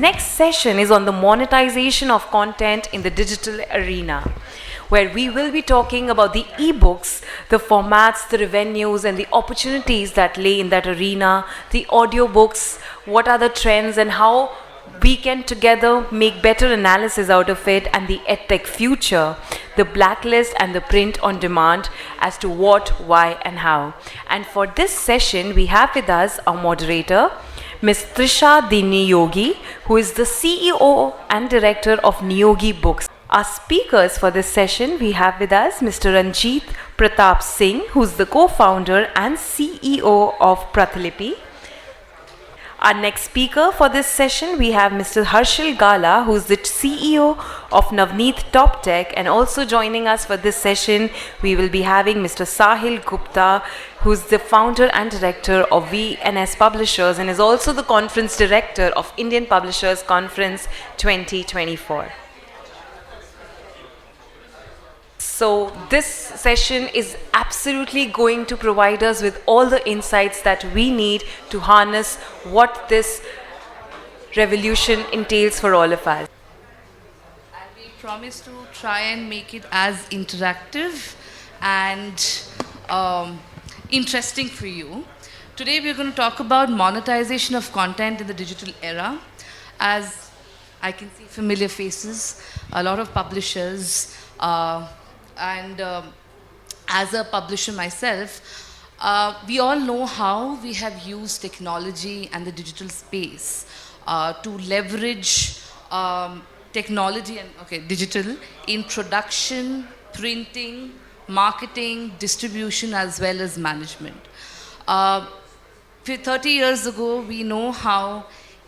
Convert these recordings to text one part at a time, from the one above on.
next session is on the monetization of content in the digital arena, where we will be talking about the ebooks, the formats, the revenues, and the opportunities that lay in that arena, the audiobooks, what are the trends, and how we can together make better analysis out of it, and the edtech future, the blacklist and the print on demand as to what, why, and how. And for this session, we have with us our moderator, Ms. Trisha the Niyogi, who is the CEO and director of Niyogi Books. Our speakers for this session, we have with us Mr. Ranjit Pratap Singh, who is the co-founder and CEO of Pratilipi. Our next speaker for this session, we have Mr. Harshal Gala, who is the CEO of Navneet Top Tech, and also joining us for this session, we will be having Mr. Sahil Gupta, who is the founder and director of VNS Publishers and is also the conference director of Indian Publishers Conference 2024. So this session is absolutely going to provide us with all the insights that we need to harness what this revolution entails for all of us. And we promise to try and make it as interactive and interesting for you. Today we're going to talk about monetization of content in the digital era. As I can see familiar faces, a lot of publishers, and as a publisher myself, we all know how we have used technology and the digital space to leverage technology and digital in production, printing, marketing, distribution, as well as management. 30 years ago, we know how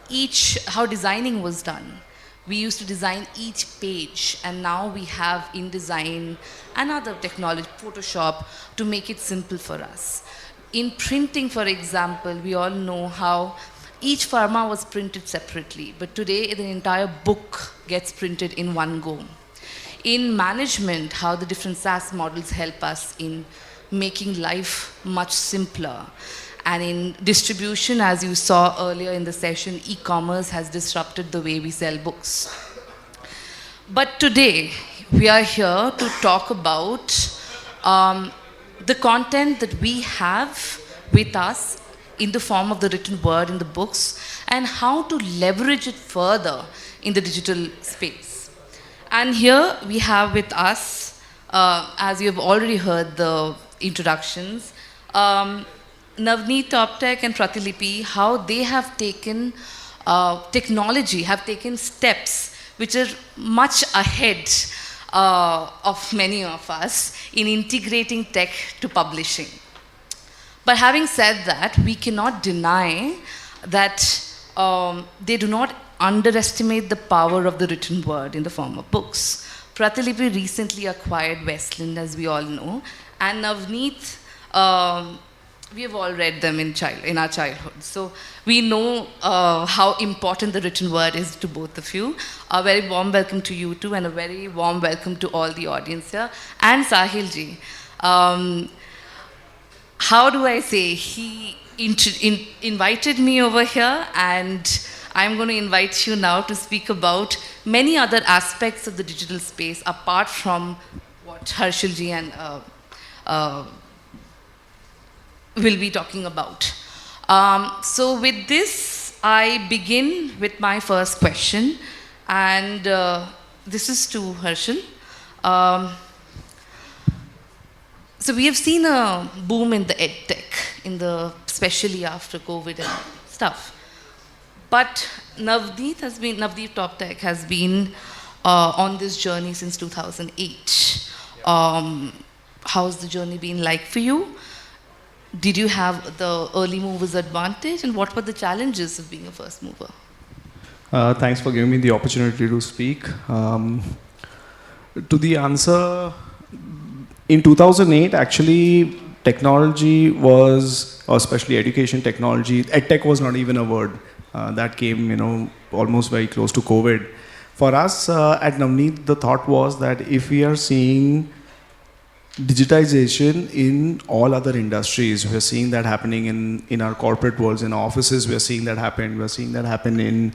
designing was done. We used to design each page, and now we have InDesign and other technology, Photoshop, to make it simple for us. In printing, for example, we all know how each pharma was printed separately, but today the entire book gets printed in one go. In management, how the different SaaS models help us in making life much simpler. And in distribution, as you saw earlier in the session, e-commerce has disrupted the way we sell books. But today, we are here to talk about the content that we have with us in the form of the written word in the books, and how to leverage it further in the digital space. And here we have with us, as you have already heard the introductions, Navneet Top Tech and Pratilipi, how they have taken technology, have taken steps which are much ahead of many of us in integrating tech to publishing. But having said that, we cannot deny that they do not underestimate the power of the written word in the form of books. Pratilipi recently acquired Westland, as we all know, and Navneet, we have all read them in our childhood. So we know how important the written word is to both of you. A very warm welcome to you too, and a very warm welcome to all the audience here. And Sahil ji, how do I say, he invited me over here, and I'm going to invite you now to speak about many other aspects of the digital space apart from what Harshal ji and will be talking about. So with this, I begin with my first question, and this is to Harshal. So we have seen a boom in the edtech, especially after COVID and stuff. But Navneet Top Tech has been on this journey since 2008. How's the journey been like for you? Did you have the early movers advantage, and what were the challenges of being a first mover? Thanks for giving me the opportunity to speak. To the answer, in 2008, actually, technology was, especially education technology, edtech was not even a word. That came, almost very close to COVID. For us at Navneet, the thought was that if we are seeing digitization in all other industries. We're seeing that happening in our corporate worlds, in our offices. We're seeing that happen. We're seeing that happen in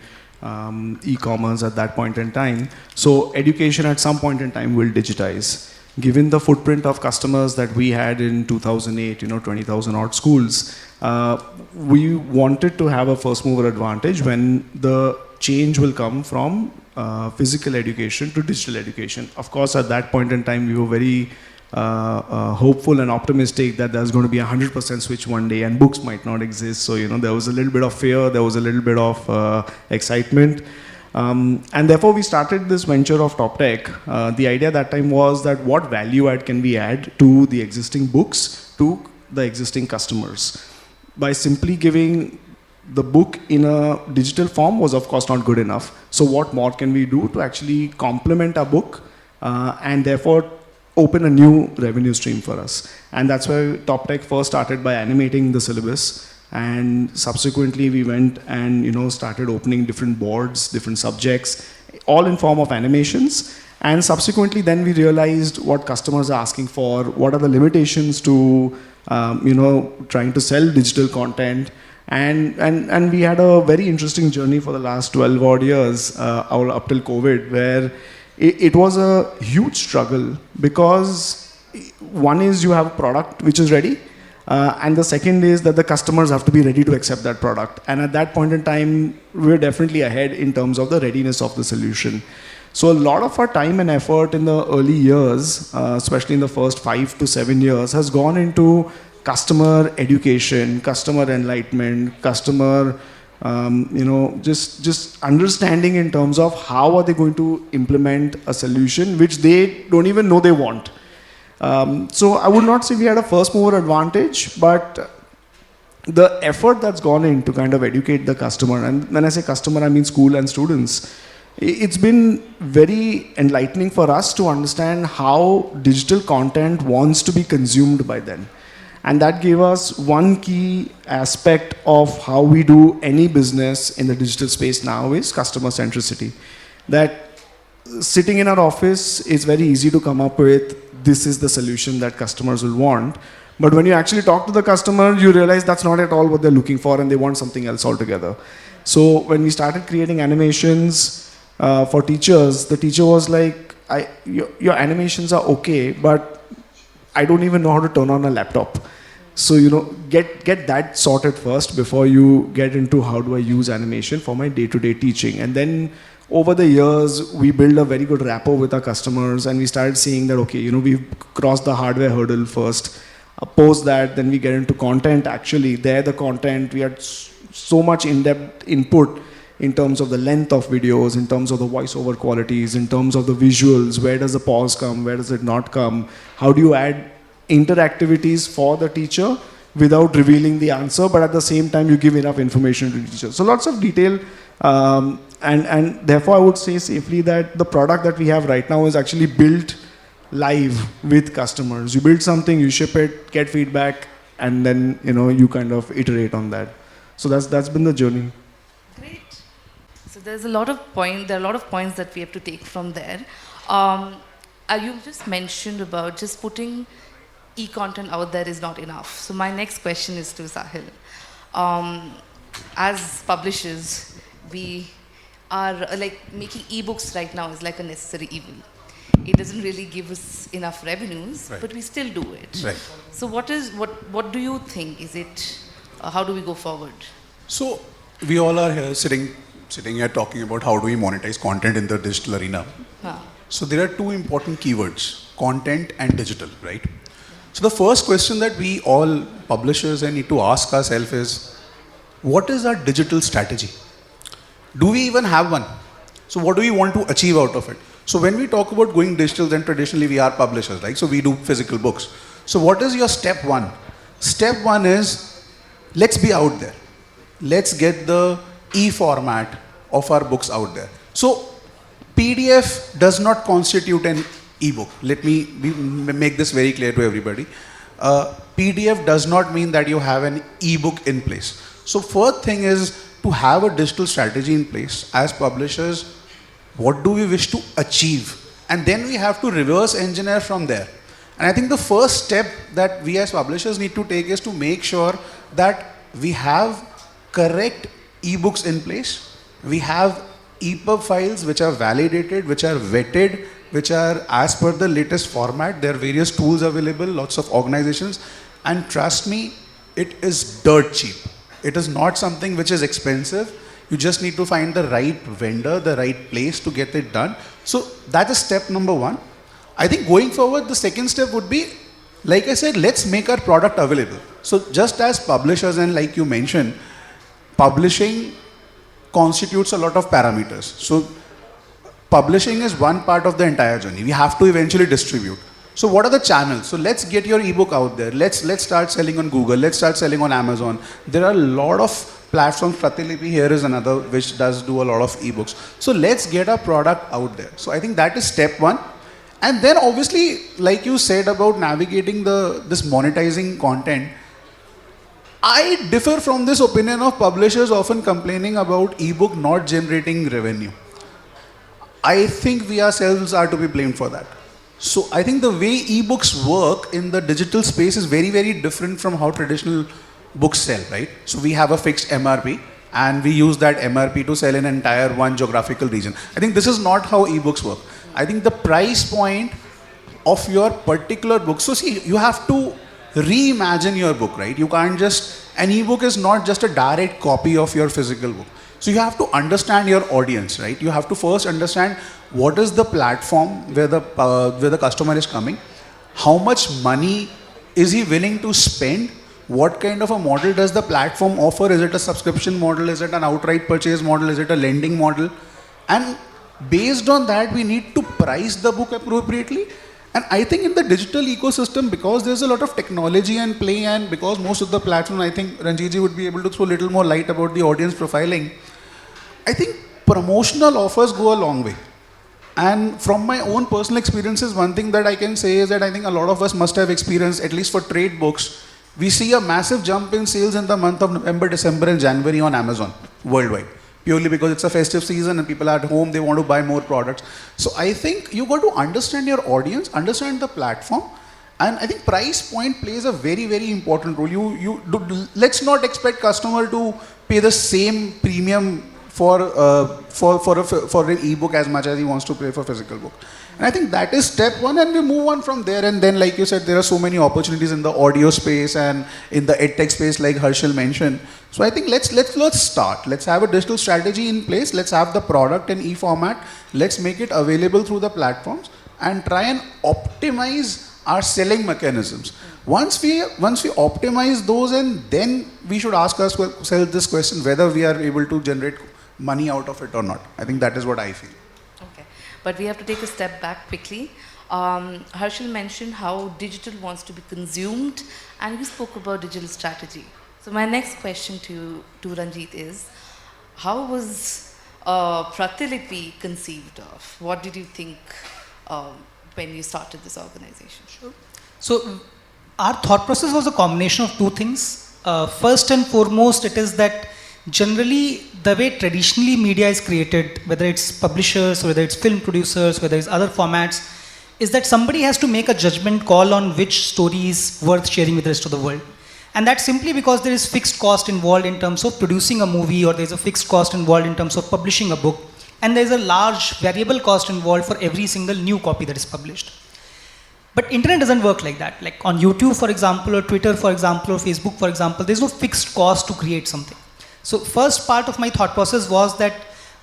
e-commerce at that point in time. So education at some point in time will digitize. Given the footprint of customers that we had in 2008, 20,000 odd schools, we wanted to have a first mover advantage when the change will come from physical education to digital education. Of course, at that point in time, we were very hopeful and optimistic that there's going to be a 100% switch one day and books might not exist. So, there was a little bit of fear, there was a little bit of excitement. And therefore, we started this venture of Top Tech. The idea that time was that what value add can we add to the existing books, to the existing customers? By simply giving the book in a digital form was of course not good enough. So what more can we do to actually complement our book and therefore open a new revenue stream for us? And that's why Top Tech first started by animating the syllabus, and subsequently we went and started opening different boards, different subjects, all in form of animations. And subsequently then we realized what customers are asking for, what are the limitations to trying to sell digital content. And we had a very interesting journey for the last 12 odd years, up till COVID, where it was a huge struggle, because one is you have a product which is ready, and the second is that the customers have to be ready to accept that product. And at that point in time, we're definitely ahead in terms of the readiness of the solution. So a lot of our time and effort in the early years, especially in the first 5 to 7 years, has gone into customer education, customer enlightenment, customer, just understanding in terms of how are they going to implement a solution which they don't even know they want. So I would not say we had a first mover advantage, but the effort that's gone in to kind of educate the customer, and when I say customer, I mean school and students, it's been very enlightening for us to understand how digital content wants to be consumed by them. And that gave us one key aspect of how we do any business in the digital space now is customer centricity. That sitting in our office is very easy to come up with, this is the solution that customers will want. But when you actually talk to the customer, you realize that's not at all what they're looking for and they want something else altogether. So when we started creating animations for teachers, the teacher was like, your animations are okay, but I don't even know how to turn on a laptop. So, get that sorted first before you get into how do I use animation for my day-to-day teaching. And then over the years, we build a very good rapport with our customers, and we started seeing that, okay, we've crossed the hardware hurdle first. Post that, then we get into content. Actually, the content, we had so much in-depth input in terms of the length of videos, in terms of the voiceover qualities, in terms of the visuals, where does the pause come, where does it not come, how do you add interactivities for the teacher without revealing the answer, but at the same time you give enough information to the teacher. So lots of detail, and therefore I would say safely that the product that we have right now is actually built live with customers. You build something, you ship it, get feedback, and then you kind of iterate on that. So that's been the journey. Great. So there's there are a lot of points that we have to take from there. You just mentioned about just putting e-content out there is not enough. So my next question is to Sahil. As publishers, we are making ebooks right now is like a necessary evil. It doesn't really give us enough revenues, right, but we still do it. Right. So what do you think? Is it how do we go forward? So we all are here sitting here talking about how do we monetize content in the digital arena. So there are two important keywords, content and digital, right? So the first question that we all publishers need to ask ourselves is, what is our digital strategy? Do we even have one? So what do we want to achieve out of it? So when we talk about going digital, then traditionally we are publishers, right? So we do physical books. So what is your step one? Step one is, let's be out there. Let's get the e-format of our books out there. So PDF does not constitute an e-book. Let me make this very clear to everybody. PDF does not mean that you have an e-book in place. So first thing is to have a digital strategy in place. As publishers, what do we wish to achieve? And then we have to reverse engineer from there. And I think the first step that we as publishers need to take is to make sure that we have correct e-books in place. We have EPUB files which are validated, which are vetted, which are as per the latest format. There are various tools available, lots of organizations, and trust me, it is dirt cheap. It is not something which is expensive. You just need to find the right vendor, the right place to get it done. So that is step number one. I think going forward, the second step would be, like I said, let's make our product available. So just as publishers, and like you mentioned, publishing constitutes a lot of parameters. So publishing is one part of the entire journey. We have to eventually distribute. So what are the channels? So let's get your ebook out there. Let's start selling on Google. Let's start selling on Amazon. There are a lot of platforms. Pratilipi here is another which does do a lot of ebooks. So let's get our product out there. So I think that is step one. And then obviously, like you said about navigating this monetizing content, I differ from this opinion of publishers often complaining about ebook not generating revenue. I think we ourselves are to be blamed for that. So I think the way ebooks work in the digital space is very, very different from how traditional books sell, right? So we have a fixed MRP and we use that MRP to sell an entire one geographical region. I think this is not how ebooks work. I think the price point of your particular book, so see, you have to reimagine your book, right? You can't just, an ebook is not just a direct copy of your physical book. So you have to understand your audience, right? You have to first understand what is the platform where the customer is coming, how much money is he willing to spend, what kind of a model does the platform offer, is it a subscription model, is it an outright purchase model, is it a lending model, and based on that we need to price the book appropriately. And I think in the digital ecosystem, because there's a lot of technology and play, and because most of the platforms, I think Ranjitji would be able to throw a little more light about the audience profiling, I think promotional offers go a long way. And from my own personal experiences, one thing that I can say is that I think a lot of us must have experienced, at least for trade books, we see a massive jump in sales in the month of November, December and January on Amazon worldwide. Purely because it's a festive season and people are at home, they want to buy more products. So I think you got to understand your audience, understand the platform, and I think price point plays a very, very important role. Let's not expect customer to pay the same premium for an ebook as much as he wants to pay for physical book. And I think that is step one, and we move on from there. And then, like you said, there are so many opportunities in the audio space and in the edtech space, like Harshal mentioned. So I think let's start. Let's have a digital strategy in place. Let's have the product in e-format. Let's make it available through the platforms and try and optimize our selling mechanisms. Once we optimize those, and then we should ask ourselves this question, whether we are able to generate money out of it or not. I think that is what I feel. Okay, but we have to take a step back quickly. Harshal mentioned how digital wants to be consumed, and you spoke about digital strategy. So my next question to Ranjit is, how was Pratilipi conceived of? What did you think when you started this organization? Sure. So our thought process was a combination of two things. First and foremost, it is that generally the way traditionally media is created, whether it's publishers, whether it's film producers, whether it's other formats, is that somebody has to make a judgment call on which story is worth sharing with the rest of the world. And that's simply because there is fixed cost involved in terms of producing a movie, or there's a fixed cost involved in terms of publishing a book, and there's a large variable cost involved for every single new copy that is published. But internet doesn't work like that. Like on YouTube, for example, or Twitter, for example, or Facebook, for example, there's no fixed cost to create something. So first part of my thought process was that,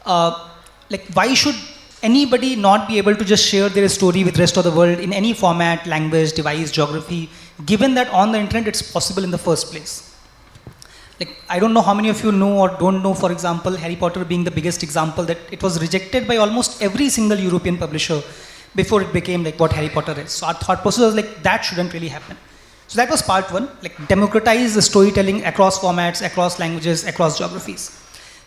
why should anybody not be able to just share their story with the rest of the world in any format, language, device, geography, given that on the internet it's possible in the first place? Like, I don't know how many of you know or don't know, for example, Harry Potter being the biggest example, that it was rejected by almost every single European publisher before it became like what Harry Potter is. So our thought process was like, that shouldn't really happen. So that was part one, like democratize the storytelling across formats, across languages, across geographies.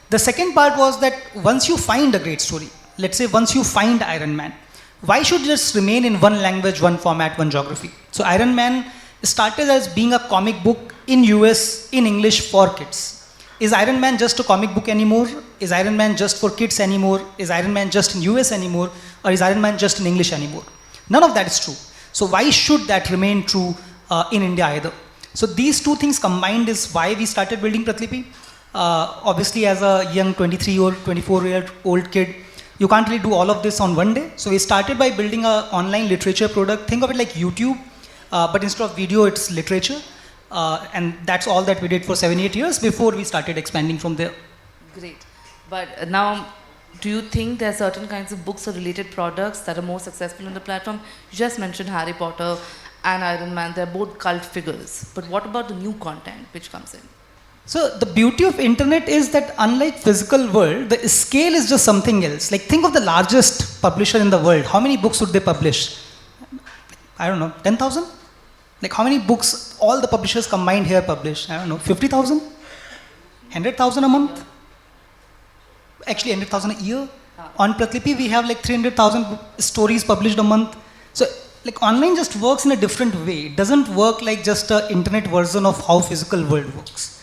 The second part was that once you find a great story, let's say once you find Iron Man, why should it just remain in one language, one format, one geography? So Iron Man started as being a comic book in US in English for kids. Is Iron Man just a comic book anymore? Is Iron Man just for kids anymore? Is Iron Man just in US anymore? Or is Iron Man just in English anymore? None of that is true. So why should that remain true in India either? So these two things combined is why we started building Pratilipi. Obviously, as a young 23 or 24-year-old kid, you can't really do all of this on one day. So we started by building an online literature product. Think of it like YouTube, but instead of video, it's literature. And that's all that we did for 7-8 years before we started expanding from there. Great. But now, do you think there are certain kinds of books or related products that are more successful on the platform? You just mentioned Harry Potter and Iron Man. They're both cult figures. But what about the new content which comes in? So the beauty of internet is that unlike physical world, the scale is just something else. Like think of the largest publisher in the world. How many books would they publish? I don't know, 10,000? Like how many books all the publishers combined here publish? I don't know, 50,000? 100,000 a month? Actually 100,000 a year. On Pratlipi we have like 300,000 stories published a month. So like online just works in a different way. It doesn't work like just an internet version of how physical world works.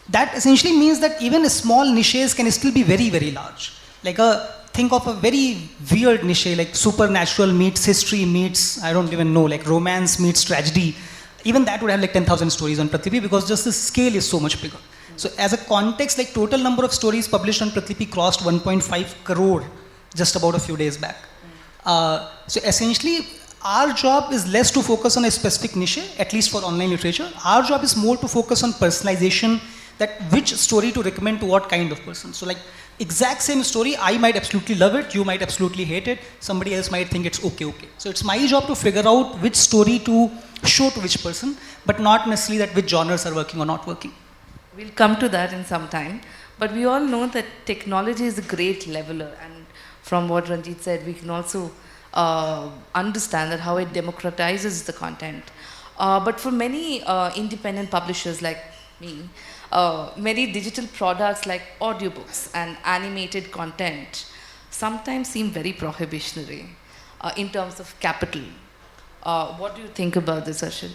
That essentially means that even small niches can still be very, very large. Like think of a very weird niche, like supernatural meets history meets, I don't even know, like romance meets tragedy. Even that would have like 10,000 stories on Pratlipi because just the scale is so much bigger. So as a context, like total number of stories published on Pratlipi crossed 1.5 crore just about a few days back. So essentially, our job is less to focus on a specific niche, at least for online literature. Our job is more to focus on personalization, that which story to recommend to what kind of person. So like exact same story, I might absolutely love it, you might absolutely hate it, somebody else might think it's okay. So it's my job to figure out which story to show to which person, but not necessarily that which genres are working or not working. We'll come to that in some time. But we all know that technology is a great leveler. And from what Ranjit said, we can also understand that how it democratizes the content. But for many independent publishers like me, many digital products like audiobooks and animated content sometimes seem very prohibitionary in terms of capital. What do you think about this, Arshad?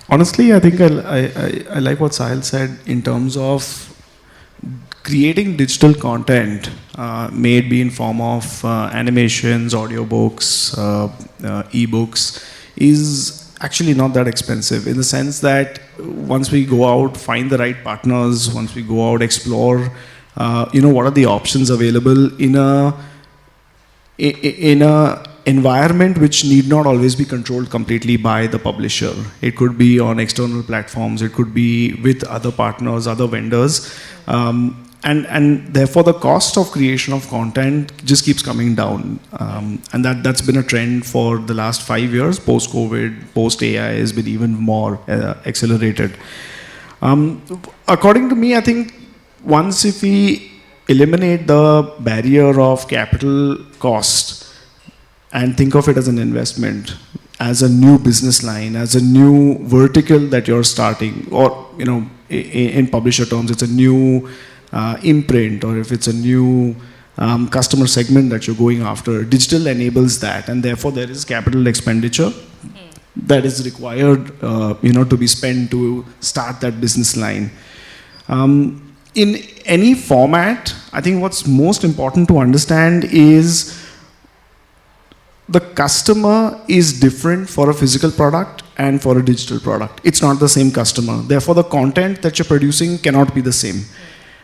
Honestly, I think I like what Sahil said in terms of creating digital content, may it be in form of animations, audiobooks, ebooks, is actually not that expensive in the sense that once we go out, find the right partners, once we go out, explore, what are the options available in a environment which need not always be controlled completely by the publisher. It could be on external platforms, it could be with other partners, other vendors. And therefore the cost of creation of content just keeps coming down. And that's been a trend for the last 5 years. Post-COVID, post-AI has been even more accelerated. According to me, I think once if we eliminate the barrier of capital cost and think of it as an investment, as a new business line, as a new vertical that you're starting, or in publisher terms, it's a new imprint, or if it's a new customer segment that you're going after, digital enables that, and therefore there is capital expenditure that is required, to be spent to start that business line. In any format, I think what's most important to understand is the customer is different for a physical product and for a digital product. It's not the same customer. Therefore, the content that you're producing cannot be the same.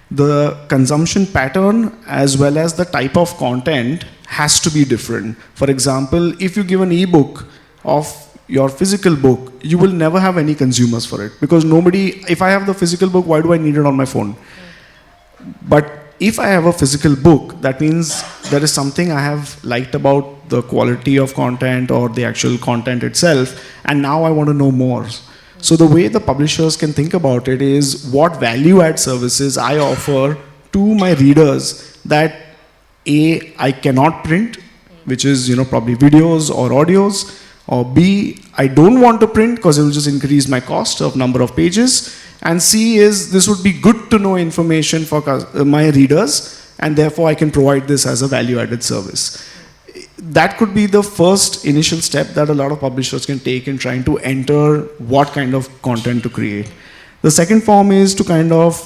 The consumption pattern as well as the type of content has to be different. For example, if you give an ebook of your physical book, you will never have any consumers for it because if I have the physical book, why do I need it on my phone? But if I have a physical book, that means there is something I have liked about the quality of content or the actual content itself, and now I want to know more. So the way the publishers can think about it is what value add services I offer to my readers that A, I cannot print, which is probably videos or audios, or B, I don't want to print because it will just increase my cost of number of pages, and C is this would be good to know information for my readers, and therefore I can provide this as a value added service. That could be the first initial step that a lot of publishers can take in trying to enter what kind of content to create. The second form is to kind of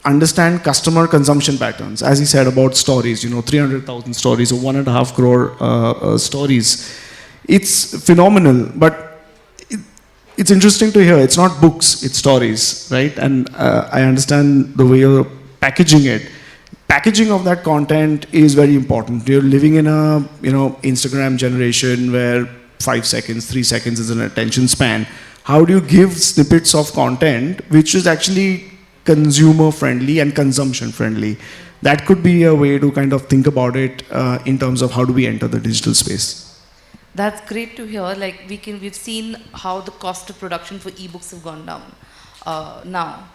understand customer consumption patterns. As he said about stories, 300,000 stories or 1.5 crore stories. It's phenomenal, but it's interesting to hear. It's not books, it's stories, right? And I understand the way you're packaging it. Packaging of that content is very important. You're living in a Instagram generation where 5 seconds, 3 seconds is an attention span. How do you give snippets of content which is actually consumer friendly and consumption friendly? That could be a way to kind of think about it in terms of how do we enter the digital space. That's great to hear. Like we've seen how the cost of production for ebooks have gone down now.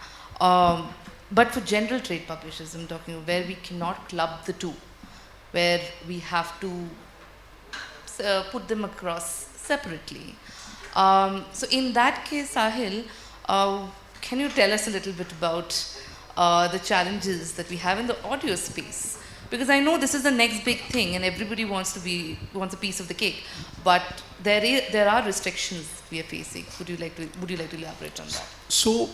But for general trade publishers, I'm talking where we cannot club the two, where we have to put them across separately. So in that case, Sahil, can you tell us a little bit about the challenges that we have in the audio space? Because I know this is the next big thing, and everybody wants a piece of the cake. But there are restrictions we are facing. Would you like to elaborate on that? So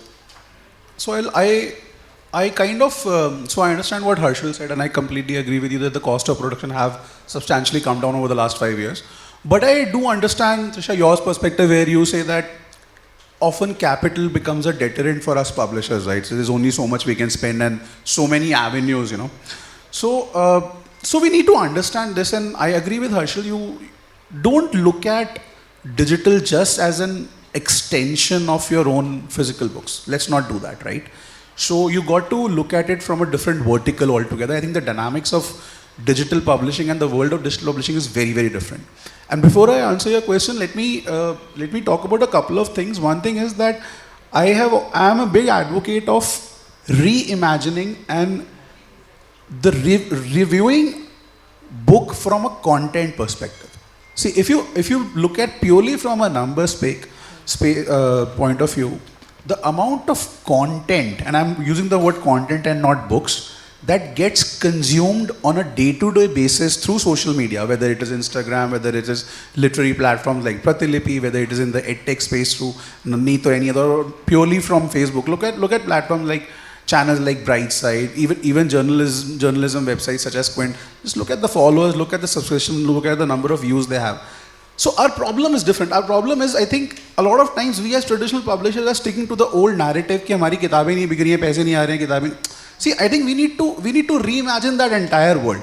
I kind of so I understand what Harshal said, and I completely agree with you that the cost of production have substantially come down over the last 5 years. But I do understand, Trisha, your perspective where you say that often capital becomes a deterrent for us publishers, right? So there's only so much we can spend and so many avenues, So we need to understand this, and I agree with Harshal. You don't look at digital just as an extension of your own physical books. Let's not do that, right? So you got to look at it from a different vertical altogether. I think the dynamics of digital publishing and the world of digital publishing is very, very different. And before I answer your question, let me talk about a couple of things. One thing is that I am a big advocate of reimagining and the reviewing book from a content perspective. See, if you look at purely from a numbers point of view, the amount of content, and I'm using the word content and not books, that gets consumed on a day-to-day basis through social media, whether it is Instagram, whether it is literary platforms like Pratilipi, whether it is in the edtech space through Neet or any other, or purely from Facebook. Look at platforms like channels like Brightside, even journalism websites such as Quint. Just look at the followers, look at the subscription, look at the number of views they have. So our problem is different. Our problem is, I think, a lot of times we as traditional publishers are sticking to the old narrative कि हमारी किताबें नहीं बिक रही हैं, पैसे नहीं आ रहे हैं, किताबें. See, I think we need to reimagine that entire world.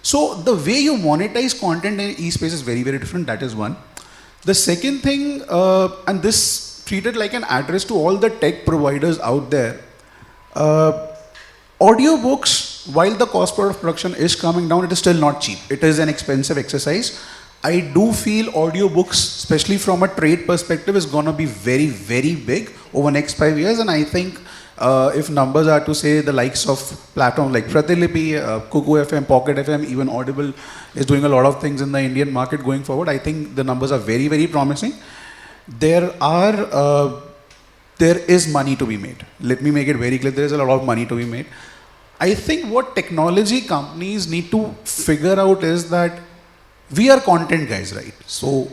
So the way you monetize content in e-space is very, very different. That is one. The second thing, and this treated like an address to all the tech providers out there. Audiobooks, while the cost of production is coming down, it is still not cheap. It is an expensive exercise. I do feel audiobooks, especially from a trade perspective, is going to be very, very big over the next 5 years. And I think if numbers are to say the likes of platforms like Pratilipi, Kuku FM, Pocket FM, even Audible is doing a lot of things in the Indian market going forward, I think the numbers are very, very promising. There is money to be made. Let me make it very clear, there is a lot of money to be made. I think what technology companies need to figure out is that we are content guys, right? So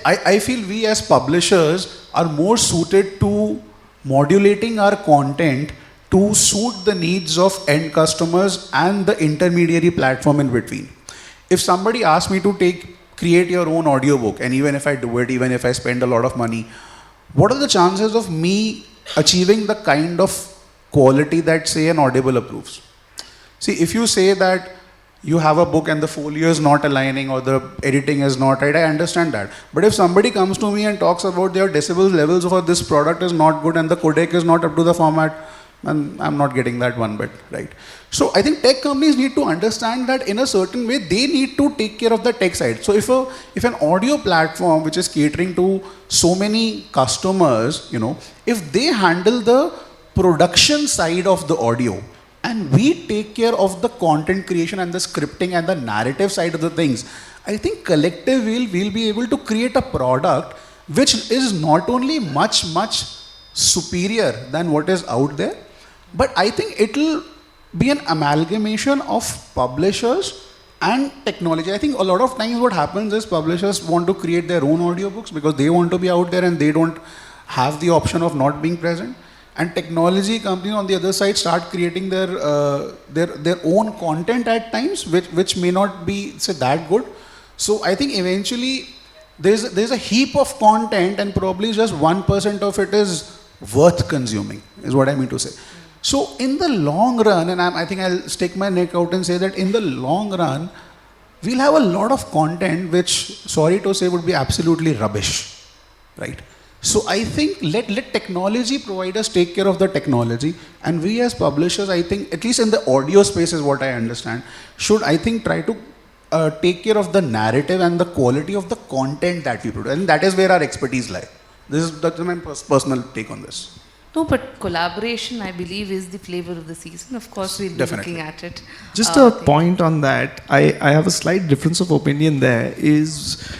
I feel we as publishers are more suited to modulating our content to suit the needs of end customers and the intermediary platform in between. If somebody asks me to create your own audiobook, and even if I do it, even if I spend a lot of money, what are the chances of me achieving the kind of quality that, say, an Audible approves? See, if you say that you have a book and the folio is not aligning or the editing is not right, I understand that. But if somebody comes to me and talks about their decibel levels for this product is not good and the codec is not up to the format, then I'm not getting that one bit, right? So I think tech companies need to understand that in a certain way, they need to take care of the tech side. So if an audio platform which is catering to so many customers, if they handle the production side of the audio, and we take care of the content creation and the scripting and the narrative side of the things, I think collectively we'll be able to create a product which is not only much, much superior than what is out there, but I think it'll be an amalgamation of publishers and technology. I think a lot of times what happens is publishers want to create their own audiobooks because they want to be out there and they don't have the option of not being present. And technology companies on the other side start creating their own content at times, which may not be, say, that good. So I think eventually there's a heap of content and probably just 1% of it is worth consuming, is what I mean to say. So in the long run, and I think I'll stick my neck out and say that in the long run, we'll have a lot of content which, sorry to say, would be absolutely rubbish, right? So I think let technology providers take care of the technology, and we as publishers, I think, at least in the audio space is what I understand, should, I think, try to take care of the narrative and the quality of the content that we produce, and that is where our expertise lie. That's my personal take on this. No, but collaboration, I believe, is the flavor of the season. Of course, we'll be Definitely. looking at it. Just a point on that. I have a slight difference of opinion there. Is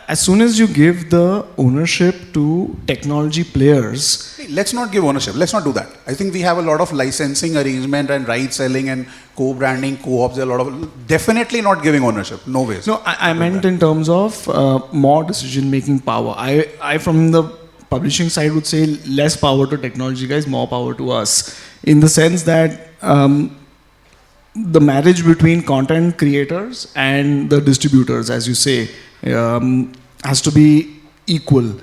as soon as you give the ownership to technology players, Let's not give ownership. Let's not do that. I think we have a lot of licensing arrangement and right selling and co-branding, co-ops. There are a lot of, definitely not giving ownership. No ways. no, I meant in terms of more decision-making power. I from the publishing side would say less power to technology guys, more power to us, in the sense that the marriage between content creators and the distributors, as you say, has to be equal.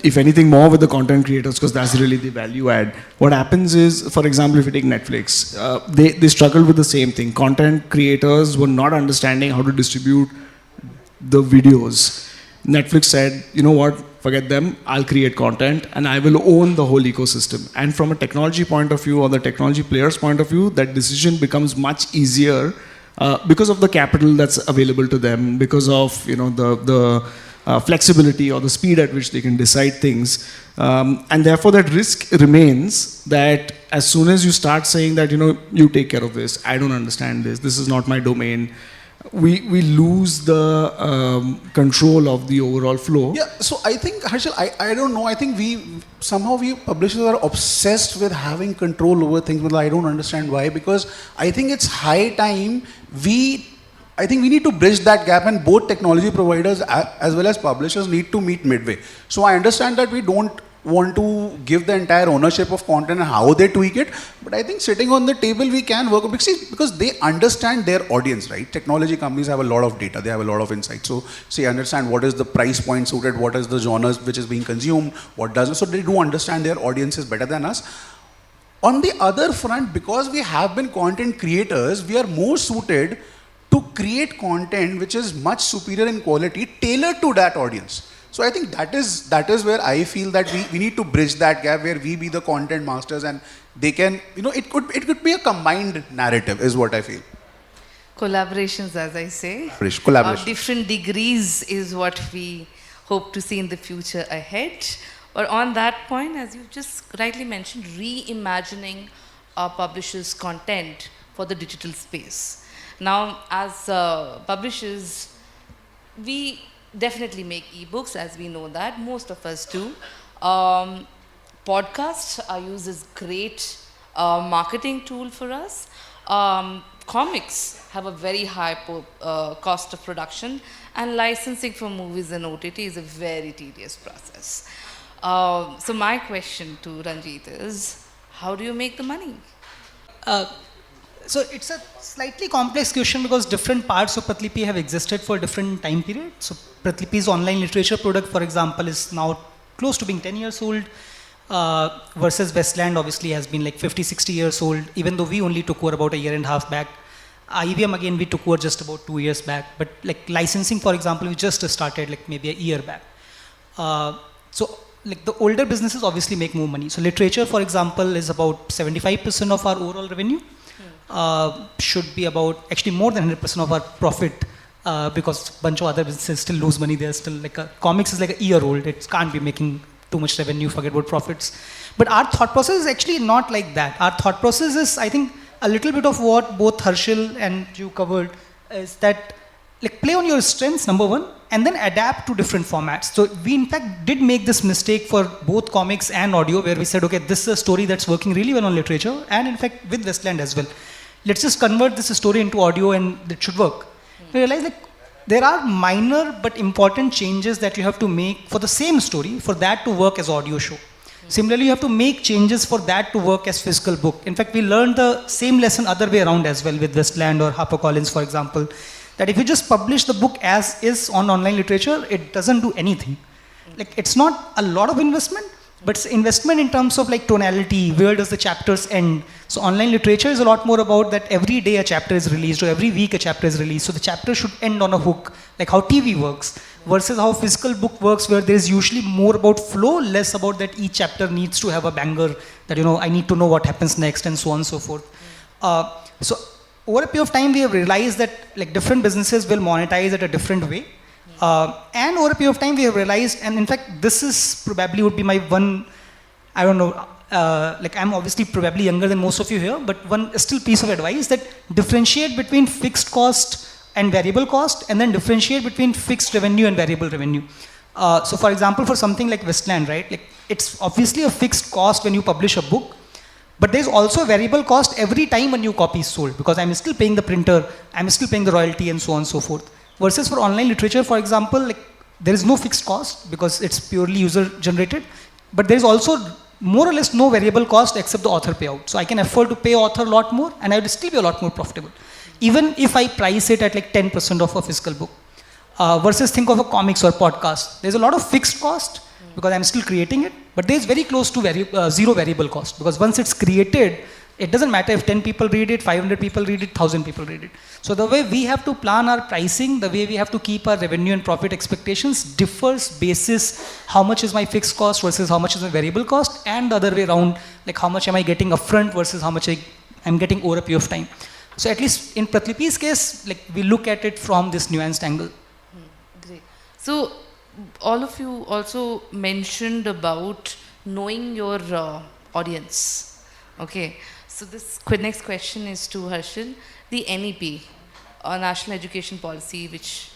If anything, more with the content creators, because that's really the value add. What happens is, for example, if you take Netflix, they struggled with the same thing. Content creators were not understanding how to distribute the videos. Netflix said, you know what, forget them, I'll create content and I will own the whole ecosystem. And from a technology point of view or the technology player's point of view, that decision becomes much easier because of the capital that's available to them, because of the flexibility or the speed at which they can decide things. And therefore that risk remains that as soon as you start saying that, you take care of this, I don't understand this is not my domain, we lose the control of the overall flow. Yeah, so I think, Harshal, I don't know, I think we publishers are obsessed with having control over things, but I don't understand why, because I think it's high time I think we need to bridge that gap, and both technology providers as well as publishers need to meet midway. So I understand that we don't want to give the entire ownership of content and how they tweak it, but I think sitting on the table we can work because they understand their audience, right? Technology companies have a lot of data, they have a lot of insight. So understand what is the price point suited, what is the genres which is being consumed, what doesn't. So they do understand their audiences better than us. On the other front, because we have been content creators, we are more suited to create content which is much superior in quality, tailored to that audience. So I think that is where I feel that we need to bridge that gap, where we be the content masters and they can, it could be a combined narrative, is what I feel. Collaborations, as I say. Collaboration. Different degrees is what we hope to see in the future ahead. Or on that point, as you just rightly mentioned, reimagining our publishers' content for the digital space. Now, as publishers, we definitely make ebooks, as we know that. Most of us do. Podcasts are used as great marketing tool for us. Comics have a very high cost of production, and licensing for movies and OTT is a very tedious process. So my question to Ranjit is, how do you make the money? So it's a slightly complex question because different parts of Pratlipi have existed for different time periods. So Pratlipi's online literature product, for example, is now close to being 10 years old, versus Westland obviously has been like 50, 60 years old, even though we only took over about a year and a half back. IVM again, we took over just about 2 years back. But like licensing, for example, we just started like maybe a year back. So like the older businesses obviously make more money. So literature, for example, is about 75% of our overall revenue. Should be about actually more than 100% of our profit, because a bunch of other businesses still lose money. They're still like comics is like a year old. It can't be making too much revenue, forget about profits. But our thought process is actually not like that. Our thought process is, I think, a little bit of what both Harshal and you covered, is that like play on your strengths, number one, and then adapt to different formats. So we in fact did make this mistake for both comics and audio, where we said, okay, this is a story that's working really well on literature, and in fact with Westland as well. Let's just convert this story into audio and it should work. We realize like there are minor but important changes that you have to make for the same story for that to work as audio show. Similarly, you have to make changes for that to work as physical book. In fact, we learned the same lesson other way around as well with Westland or HarperCollins, for example. that if you just publish the book as is on online literature, it doesn't do anything. Like, it's not a lot of investment, but it's investment in terms of like tonality, where does the chapters end. So online literature is a lot more about that every day a chapter is released, or every week a chapter is released. So the chapter should end on a hook, like how TV works, versus how physical book works, where there is usually more about flow, less about that each chapter needs to have a banger, that, you know, I need to know what happens next, and so on and so forth. So over a period of time, we have realized that like different businesses will monetize it a different way. And over a period of time, we have realized, and in fact, this is probably would be my one, I don't know, like I'm obviously probably younger than most of you here, but one still piece of advice, that differentiate between fixed cost and variable cost, and then differentiate between fixed revenue and variable revenue. So for example, for something like Westland, right, like it's obviously a fixed cost when you publish a book, but there's also a variable cost every time a new copy is sold, because I'm still paying the printer, I'm still paying the royalty, and so on and so forth. Versus for online literature, for example, like there is no fixed cost because it's purely user generated, but there is also more or less no variable cost except the author payout. So I can afford to pay author a lot more, and I will still be a lot more profitable, even if I price it at like 10% of a physical book. Versus think of a comics or podcast. There's a lot of fixed cost because I'm still creating it, but there's very close to zero variable cost, because once it's created, it doesn't matter if 10 people read it, 500 people read it, 1,000 people read it. So the way we have to plan our pricing, the way we have to keep our revenue and profit expectations differs basis how much is my fixed cost versus how much is my variable cost, and the other way around, like how much am I getting upfront versus how much I'm getting over a period of time. So at least in Pratilipi's case, like we look at it from this nuanced angle. Great. So all of you also mentioned about knowing your audience. Okay. So this next question is to Harshil. The NEP, National Education Policy, which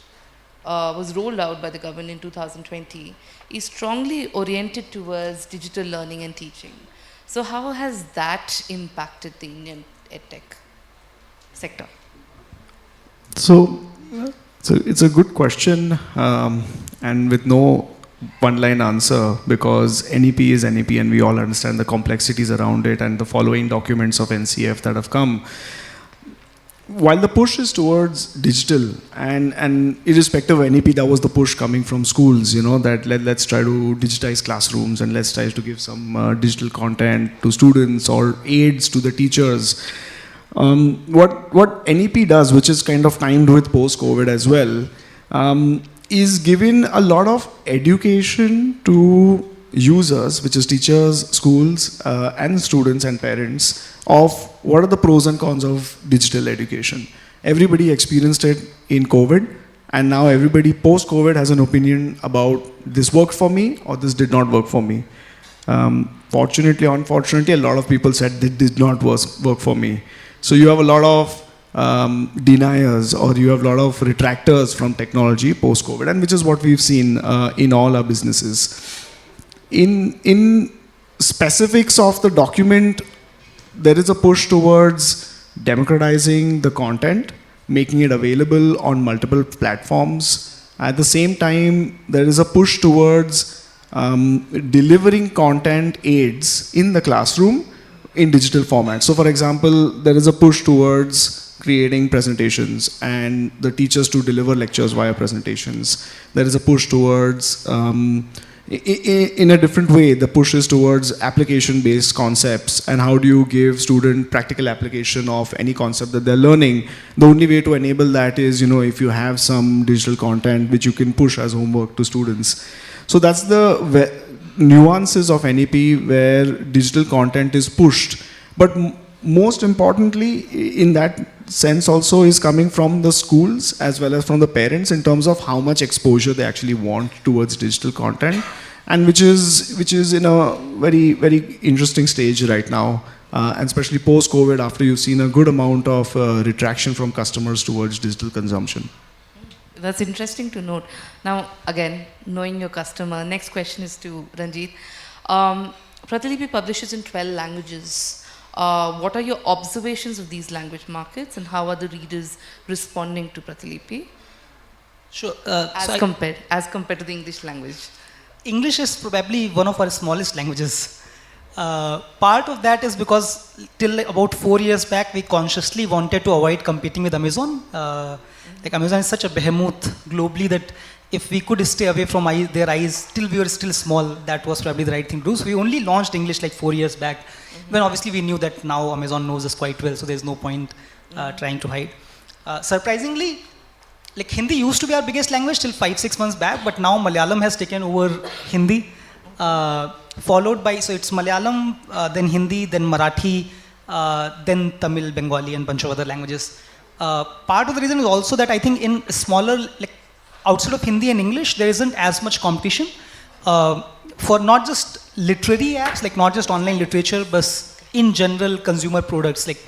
was rolled out by the government in 2020, is strongly oriented towards digital learning and teaching. So how has that impacted the Indian edtech sector? So it's a good question, and with no one-line answer, because NEP is NEP, and we all understand the complexities around it and the following documents of NCF that have come. While the push is towards digital, and irrespective of NEP, that was the push coming from schools, you know, that let's try to digitize classrooms and let's try to give some digital content to students or aids to the teachers. What NEP does, which is kind of timed with post-COVID as well, is given a lot of education to users, which is teachers, schools, and students and parents, of what are the pros and cons of digital education. Everybody experienced it in COVID, and now everybody post-COVID has an opinion about this worked for me or this did not work for me. Fortunately, unfortunately, a lot of people said that did not work for me. So you have a lot of deniers, or you have a lot of retractors from technology post-COVID, and which is what we've seen in all our businesses. In specifics of the document, there is a push towards democratizing the content, making it available on multiple platforms. At the same time, there is a push towards delivering content aids in the classroom in digital format. So for example, there is a push towards creating presentations and the teachers to deliver lectures via presentations. There is a push towards, in a different way, the push is towards application-based concepts, and how do you give student practical application of any concept that they're learning. The only way to enable that is, you know, if you have some digital content which you can push as homework to students. So that's the nuances of NEP, where digital content is pushed. But most importantly, in that sense also, is coming from the schools as well as from the parents in terms of how much exposure they actually want towards digital content, and which is in a very, very interesting stage right now, and especially post-COVID, after you've seen a good amount of retraction from customers towards digital consumption. That's interesting to note. Now, again, knowing your customer, next question is to Ranjit. Pratilipi publishes in 12 languages. What are your observations of these language markets, and how are the readers responding to Pratilipi? Sure. As compared to the English language? English is probably one of our smallest languages. Part of that is because till about 4 years back, we consciously wanted to avoid competing with Amazon. Like Amazon is such a behemoth globally that if we could stay away from their eyes till we were still small, that was probably the right thing to do. So we only launched English like 4 years back, when obviously we knew that now Amazon knows us quite well, so there's no point trying to hide. Surprisingly, like Hindi used to be our biggest language till 5-6 months back, but now Malayalam has taken over Hindi, followed by, so it's Malayalam, then Hindi, then Marathi, then Tamil, Bengali, and bunch of other languages. Part of the reason is also that I think in smaller, like outside of Hindi and English, there isn't as much competition for not just literary apps, like not just online literature, but in general consumer products. Like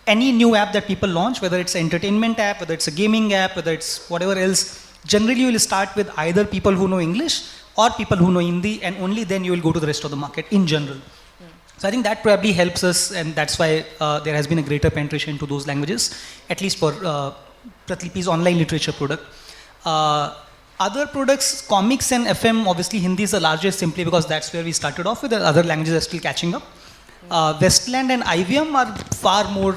any new app that people launch, whether it's an entertainment app, whether it's a gaming app, whether it's whatever else, generally you will start with either people who know English or people who know Hindi, and only then you will go to the rest of the market in general. So I think that probably helps us, and that's why there has been a greater penetration to those languages, at least for Pratilipi's online literature product. Other products, comics and FM, obviously Hindi is the largest simply because that's where we started off with, the other languages are still catching up. Westland and IVM are far more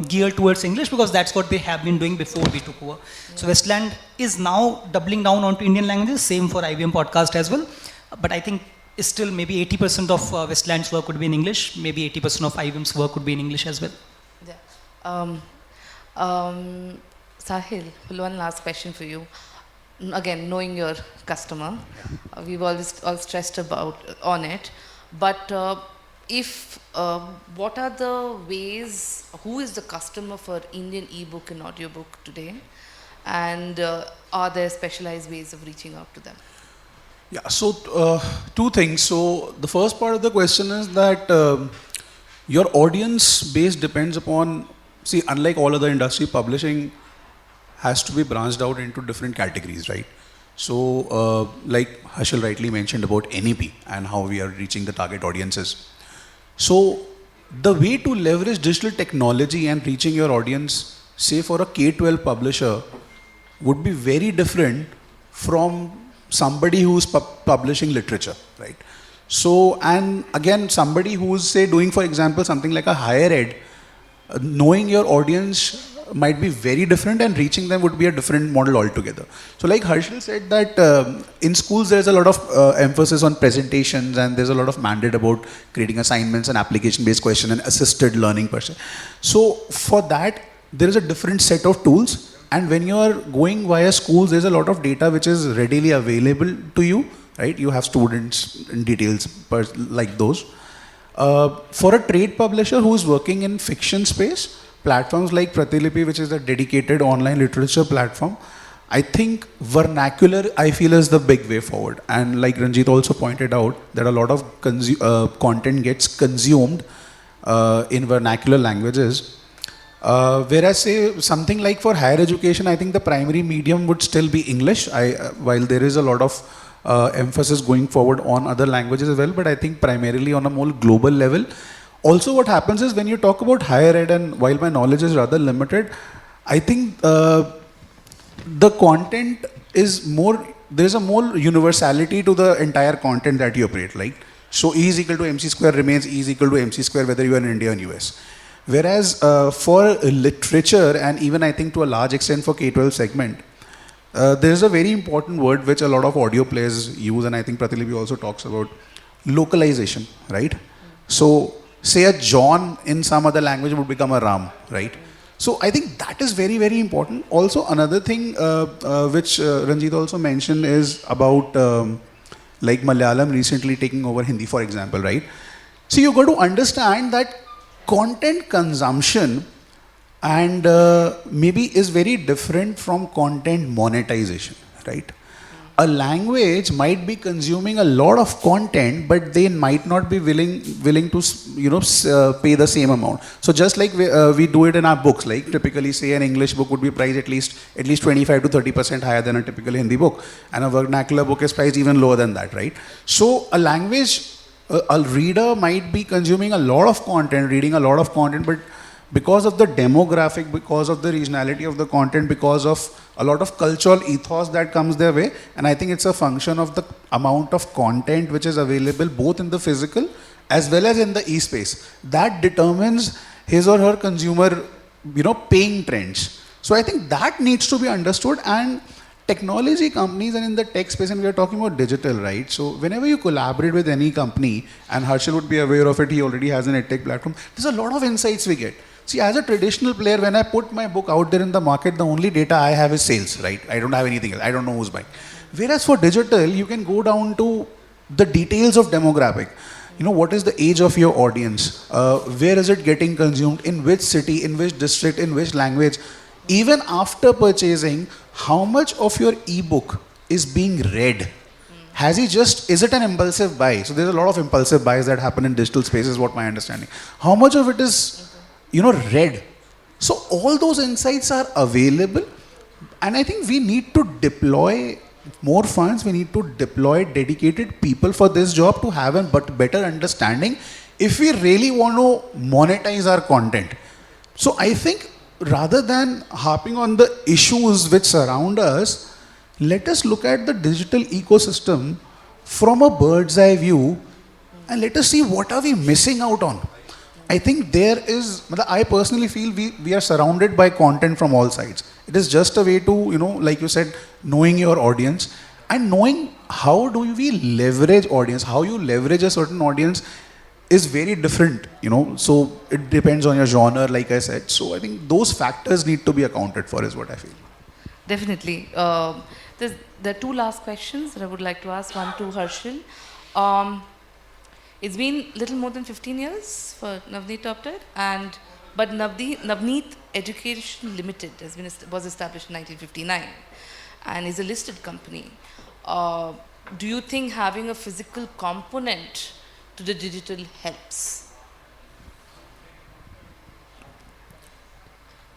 geared towards English because that's what they have been doing before we took over. So Westland is now doubling down onto Indian languages, same for IVM podcast as well. But I think still maybe 80% of Westland's work would be in English, maybe 80% of IVM's work would be in English as well. Yeah. Sahil, one last question for you. Again, knowing your customer, we've always all stressed on it. But what are the ways? Who is the customer for Indian ebook and audiobook today? And are there specialized ways of reaching out to them? Yeah, so two things. So the first part of the question is that your audience base depends upon, see, unlike all other industry, publishing has to be branched out into different categories, right? So like Harshal rightly mentioned about NEP and how we are reaching the target audiences. So the way to leverage digital technology and reaching your audience, say for a K-12 publisher, would be very different from somebody who's publishing literature, right? So, and again, somebody who's say doing, for example, something like a higher ed, knowing your audience might be very different and reaching them would be a different model altogether. So like Harshal said that in schools there's a lot of emphasis on presentations and there's a lot of mandate about creating assignments and application-based question and assisted learning per se. So for that, there is a different set of tools, and when you are going via schools, there's a lot of data which is readily available to you, right? You have students in details like those. For a trade publisher who's working in fiction space, platforms like Pratilipi, which is a dedicated online literature platform, I think vernacular, I feel, is the big way forward. And like Ranjit also pointed out, that a lot of content gets consumed in vernacular languages. Whereas say something like for higher education, I think the primary medium would still be English, while there is a lot of emphasis going forward on other languages as well, but I think primarily on a more global level. Also what happens is when you talk about higher ed, and while my knowledge is rather limited, I think the content is more, there's a more universality to the entire content that you operate, like. So E is equal to MC square remains E is equal to MC square whether you are in India or US. Whereas for literature, and even I think to a large extent for K-12 segment, there is a very important word which a lot of audio players use, and I think Pratilipi also talks about localization, right? So say a John in some other language would become a Ram, right? So I think that is very, very important. Also another thing which Ranjit also mentioned is about like Malayalam recently taking over Hindi, for example, right? So you got to understand that content consumption and maybe is very different from content monetization, right? A language might be consuming a lot of content, but they might not be willing to pay the same amount. So just like we do it in our books, like typically say an English book would be priced at least 25 to 30% higher than a typical Hindi book, and a vernacular book is priced even lower than that, right? So a language, a reader might be consuming a lot of content, reading a lot of content, but because of the demographic, because of the regionality of the content, because of a lot of cultural ethos that comes their way, and I think it's a function of the amount of content which is available both in the physical as well as in the e-space, that determines his or her consumer, paying trends. So I think that needs to be understood, and technology companies and in the tech space, and we are talking about digital, right? So whenever you collaborate with any company, and Harshal would be aware of it, he already has an edtech platform, there's a lot of insights we get. See, as a traditional player, when I put my book out there in the market, the only data I have is sales, right? I don't have anything else. I don't know who's buying. Whereas for digital, you can go down to the details of demographic. You know, what is the age of your audience? Where is it getting consumed? In which city? In which district? In which language? Even after purchasing, how much of your ebook is being read? Is it an impulsive buy? So there's a lot of impulsive buys that happen in digital space, is what my understanding. How much of it is, read? So all those insights are available, and I think we need to deploy more funds. We need to deploy dedicated people for this job to have a better understanding if we really want to monetize our content. So I think rather than harping on the issues which surround us, let us look at the digital ecosystem from a bird's eye view, and let us see what are we missing out on. I think I personally feel we are surrounded by content from all sides. It is just a way to, like you said, knowing your audience and knowing how do we leverage audience. How you leverage a certain audience is very different, so it depends on your genre, like I said. So I think those factors need to be accounted for, is what I feel. Definitely. There are two last questions that I would like to ask. One to Harshal. It's been little more than 15 years for Navneet Topted, but Navneet Education Limited was established in 1959 and is a listed company. Do you think having a physical component to the digital helps?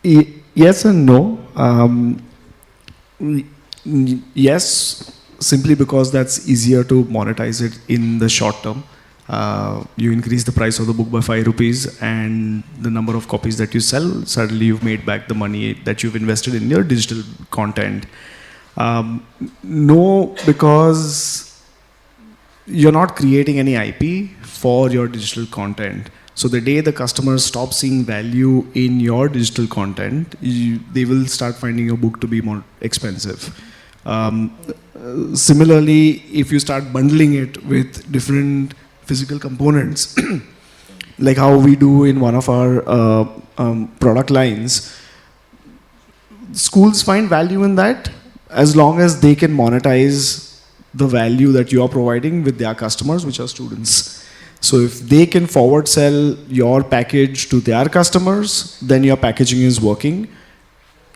Yes and no. Yes, simply because that's easier to monetize it in the short term. You increase the price of the book by 5 rupees, and the number of copies that you sell, suddenly you've made back the money that you've invested in your digital content. No, because you're not creating any IP for your digital content. So the day the customers stop seeing value in your digital content, they will start finding your book to be more expensive. Similarly, if you start bundling it with different physical components, like how we do in one of our product lines, schools find value in that as long as they can monetize the value that you are providing with their customers, which are students. So if they can forward sell your package to their customers, then your packaging is working.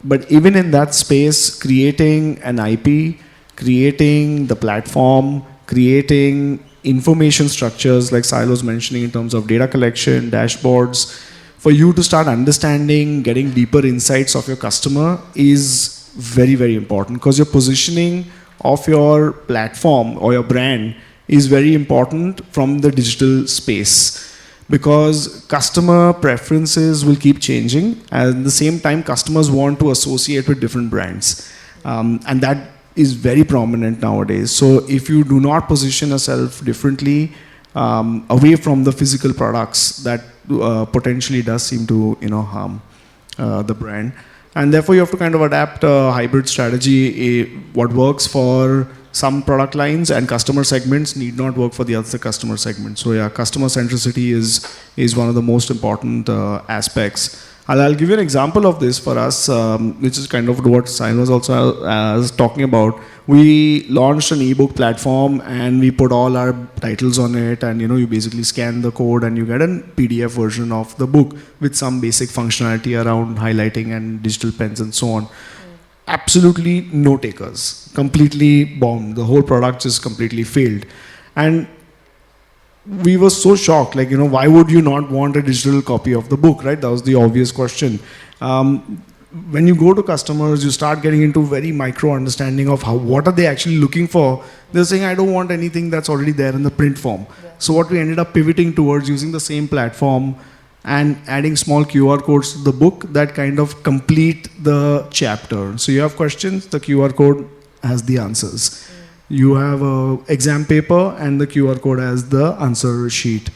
But even in that space, creating an IP, creating the platform, creating information structures like Sahil was mentioning in terms of data collection, dashboards, for you to start understanding, getting deeper insights of your customer is very, very important, because your positioning of your platform or your brand is very important from the digital space, because customer preferences will keep changing, and at the same time customers want to associate with different brands, and that is very prominent nowadays. So if you do not position yourself differently away from the physical products, that potentially does seem to harm the brand, and therefore you have to kind of adapt a hybrid strategy. What works for some product lines and customer segments need not work for the other customer segments. So yeah, customer centricity is one of the most important aspects. I'll give you an example of this for us, which is kind of what Sahil was also talking about. We launched an ebook platform and we put all our titles on it, and you basically scan the code and you get a PDF version of the book with some basic functionality around highlighting and digital pens and so on. Absolutely no takers, completely bombed. The whole product just completely failed. And we were so shocked, like, why would you not want a digital copy of the book, right? That was the obvious question. When you go to customers, you start getting into very micro understanding of what are they actually looking for. They're saying, I don't want anything that's already there in the print form. Yeah. So what we ended up pivoting towards, using the same platform and adding small QR codes to the book that kind of complete the chapter. So you have questions, the QR code has the answers. You have an exam paper and the QR code has the answer sheet.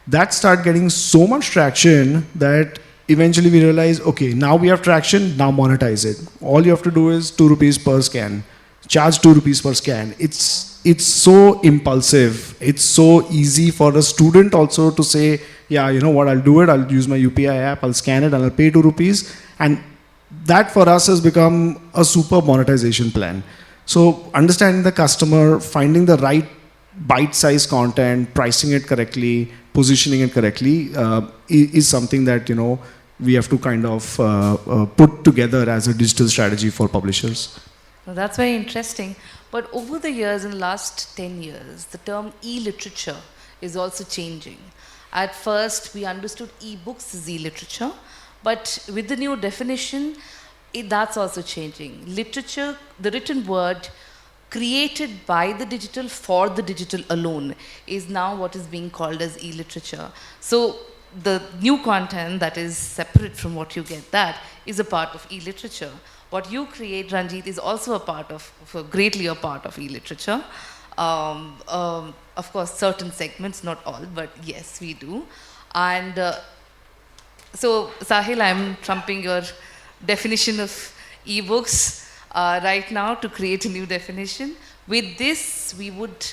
That started getting so much traction that eventually we realized, okay, now we have traction, now monetize it. All you have to do is 2 rupees per scan. Charge 2 rupees per scan. It's so impulsive. It's so easy for a student also to say, yeah, you know what, I'll do it. I'll use my UPI app, I'll scan it, and I'll pay 2 rupees. And that for us has become a super monetization plan. So understanding the customer, finding the right bite-sized content, pricing it correctly, positioning it correctly is something that, you know, we have to kind of put together as a digital strategy for publishers. Well, that's very interesting. But over the years, in the last 10 years, the term e-literature is also changing. At first, we understood e-books as e-literature, but with the new definition, that's also changing. Literature, the written word created by the digital for the digital alone, is now what is being called as e-literature. So the new content that is separate from what you get, that is a part of e-literature. What you create, Ranjit, is also a part of greatly a part of e-literature. Of course, certain segments, not all, but yes, we do. And so, Sahil, I'm trumping your definition of e-books right now to create a new definition. With this, we would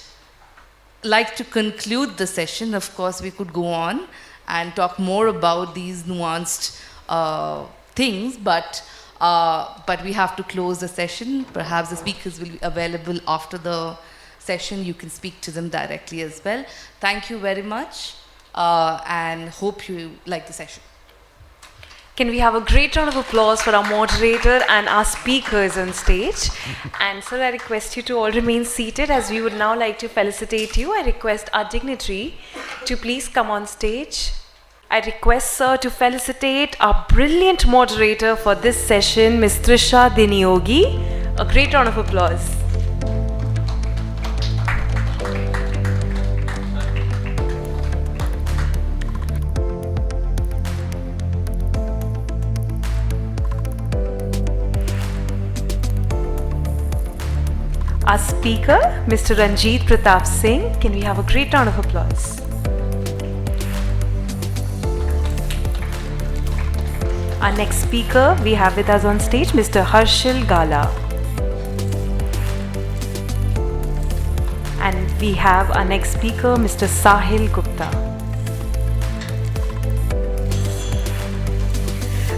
like to conclude the session. Of course, we could go on and talk more about these nuanced things, but we have to close the session. Perhaps the speakers will be available after the session. You can speak to them directly as well. Thank you very much, and hope you like the session. Can we have a great round of applause for our moderator and our speakers on stage? And sir, I request you to all remain seated as we would now like to felicitate you. I request our dignitary to please come on stage. I request sir to felicitate our brilliant moderator for this session, Ms. Trisha Diniyogi. A great round of applause. Our speaker, Mr. Ranjit Pratap Singh. Can we have a great round of applause? Our next speaker we have with us on stage, Mr. Harshil Gala. And we have our next speaker, Mr. Sahil Gupta.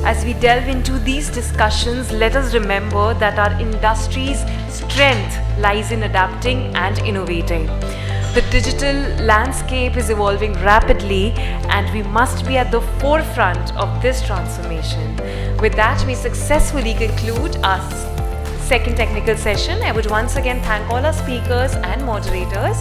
As we delve into these discussions, let us remember that our industry's strength lies in adapting and innovating. The digital landscape is evolving rapidly, and we must be at the forefront of this transformation. With that, we successfully conclude our second technical session. I would once again thank all our speakers and moderators.